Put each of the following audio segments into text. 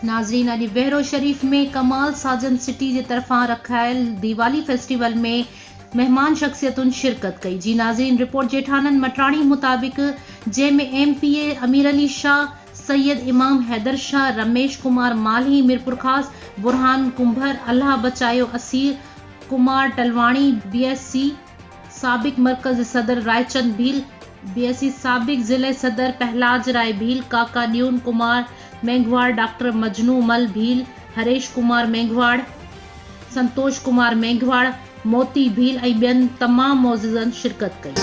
नाज़रीन, अॼु बहरो शरीफ में कमाल साजन सिटी जे तरफ़ां रखायल दीवाली फेस्टिवल में मेहमान शख्सियतुनि शिरकत कई। जी नाज़रीन, रिपोर्ट जेठानंद मटराणी मुताबिक़ जंहिंमें MPA अमीर अली शाह, सैयद इमाम हैदर शाह, रमेश कुमार माल्ही मीरपुर खास, बुरहान कुंभर, अल्लाह बचायो असीर कुमार टलवाणी, BSc साबिक मरकज सदर रायचंद भील, BSc साबिक जिले सदर पहलाज राय भील, काका ड्यून कुमार मेंघवाड़, डॉक्टर मजनू मल भील, हरेश कुमार मेंघवाड़, संतोष कुमार मेंघवाड़, मोती भील ऐं ॿियनि तमाम मौजूदनि शिरकत कई।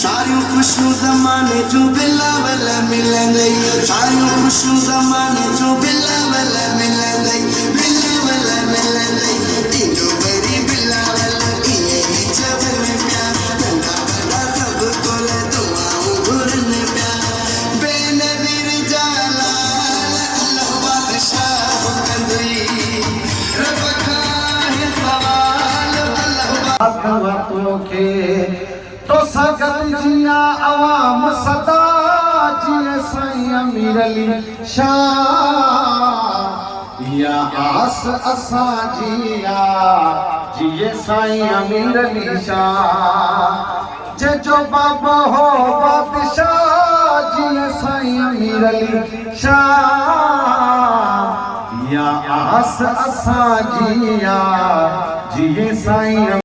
सारियूं खुशियूं ज़माने जूं बिलावल मिलंदई, सारियूं खुशियूं ज़माने जूं बिलावल मिलंदई, बिलावल मिलंदई, इंदो बरी बिलावल इहे ई चवनि पिया, नंढा वॾा सभु कोल दुआऊं घुरनि पिया, बेनज़ीर जाला अल्लाह बादशाह कंदई, रब खां हे सवाल अल्लाह के तो सगल जिया अवाम सदा जिए साईं अमीर अली शाह, या आस असा जिया जिए साईं अमीर अली शाह, जे जो बाबा हो बादशाह जिए साईं अमीर अली शाह, या आस असा जिया जिए साईं